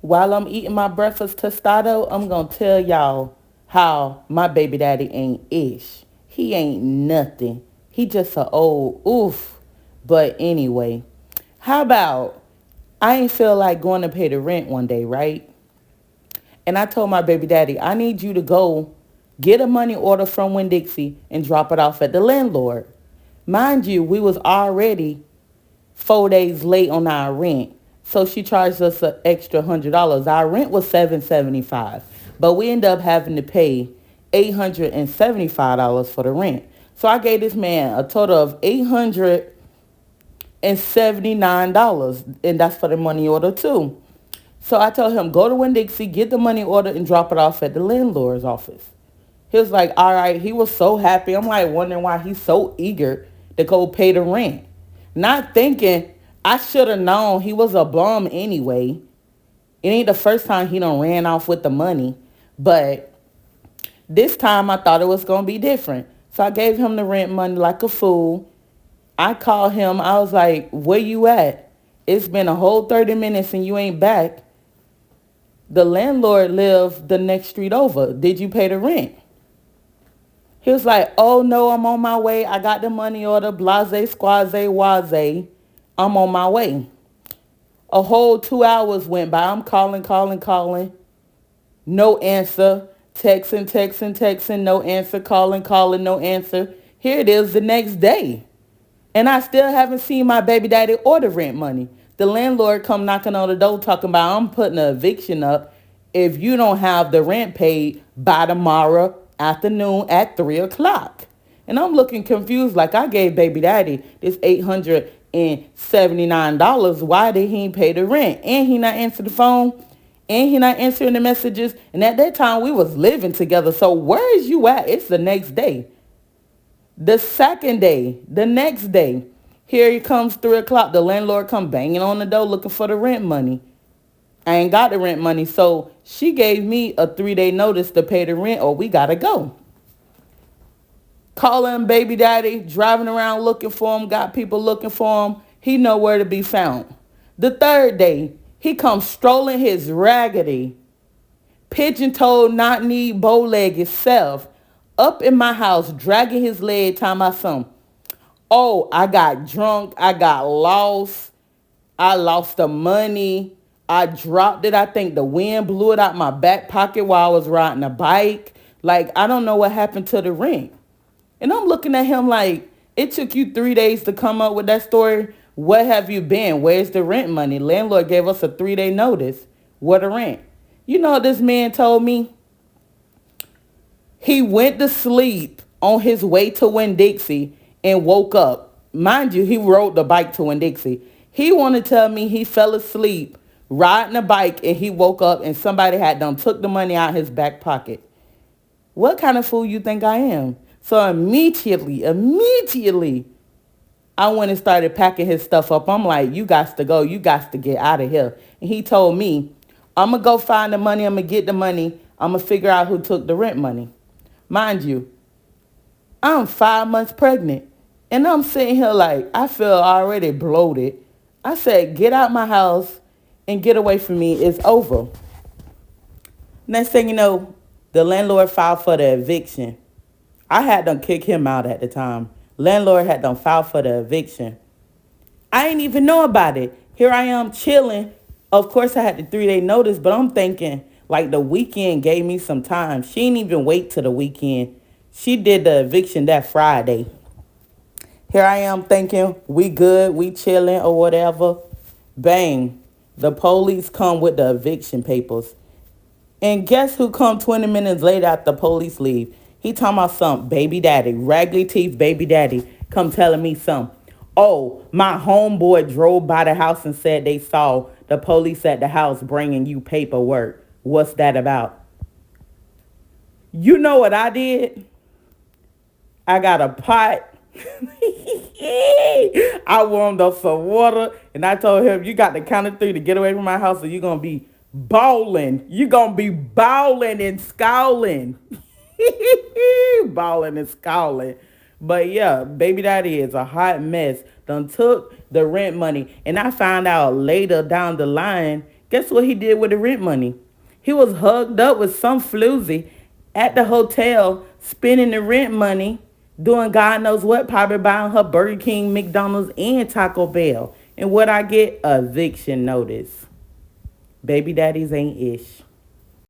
While I'm eating my breakfast tostado, I'm going to tell y'all how my baby daddy ain't ish. He ain't nothing. He just a old oof. But anyway, how about I ain't feel like going to pay the rent one day, right? And I told my baby daddy, I need you to go get a money order from Winn-Dixie and drop it off at the landlord. Mind you, we was already 4 days late on our rent. So she charged us an extra $100. Our rent was $775, but we ended up having to pay $875 for the rent. So I gave this man a total of $879, and that's for the money order too. So I told him, go to Winn-Dixie, get the money order, and drop it off at the landlord's office. He was like, all right. He was so happy. I'm like wondering why he's so eager to go pay the rent. Not thinking I should have known he was a bum anyway. It ain't the first time he done ran off with the money. But this time I thought it was going to be different. So I gave him the rent money like a fool. I called him. I was like, where you at? It's been a whole 30 minutes and you ain't back. The landlord lived the next street over. Did you pay the rent? He was like, oh, no, I'm on my way. I got the money order, blase, squaze, waze. I'm on my way. A whole 2 hours went by. I'm calling. No answer. Texting, no answer. Calling, no answer. Here it is the next day. And I still haven't seen my baby daddy order rent money. The landlord come knocking on the door talking about I'm putting an eviction up if you don't have the rent paid by tomorrow afternoon at 3 o'clock. And I'm looking confused like I gave baby daddy this $879. Why did he pay the rent? And he not answer the phone. And he not answering the messages. And at that time we was living together. So where is you at? It's the next day. The second day, the next day, here he comes 3 o'clock. The landlord come banging on the door looking for the rent money. I ain't got the rent money, so she gave me a 3-day notice to pay the rent or we gotta go. Calling baby daddy, driving around looking for him, got people looking for him. He nowhere to be found. The third day, he comes strolling his raggedy, pigeon-toed, knock-kneed, bow-legged self up in my house, dragging his leg, talking about something. Oh, I got drunk. I got lost. I lost the money. I dropped it. I think the wind blew it out my back pocket while I was riding a bike. Like, I don't know what happened to the rent. And I'm looking at him like, it took you 3 days to come up with that story. Where have you been? Where's the rent money? Landlord gave us a 3-day notice. Where the rent? You know what this man told me? He went to sleep on his way to Winn-Dixie and woke up. Mind you, he rode the bike to Winn-Dixie. He wanted to tell me he fell asleep riding a bike and he woke up and somebody had done took the money out of his back pocket. What kind of fool you think I am? So immediately, I went and started packing his stuff up. I'm like, you got to go. You got to get out of here. And he told me, I'm going to go find the money. I'm going to get the money. I'm going to figure out who took the rent money. Mind you, I'm 5 months pregnant. And I'm sitting here like, I feel already bloated. I said, get out my house and get away from me. It's over. Next thing you know, the landlord filed for the eviction. I had done kick him out at the time. Landlord had done filed for the eviction. I didn't even know about it. Here I am chilling. Of course, I had the 3-day notice, but I'm thinking, like, the weekend gave me some time. She didn't even wait till the weekend. She did the eviction that Friday. Here I am thinking, we good, we chilling or whatever. Bang. The police come with the eviction papers. And guess who come 20 minutes later after the police leave? He talking about something, baby daddy, raggedy teeth baby daddy, come telling me something. Oh, my homeboy drove by the house and said they saw the police at the house bringing you paperwork. What's that about? You know what I did? I got a pot. I warmed up some water and I told him, you got to count of 3 to get away from my house or you're going to be bawling. You're going to be bawling and scowling. Bawling and scowling. But yeah, baby daddy is a hot mess. Done took the rent money. And I found out later down the line Guess what he did with the rent money? He was hugged up with some floozy at the hotel, spending the rent money, doing God knows what, probably buying her Burger King, McDonald's, and Taco Bell. And what I get? Eviction notice. Baby daddies ain't ish.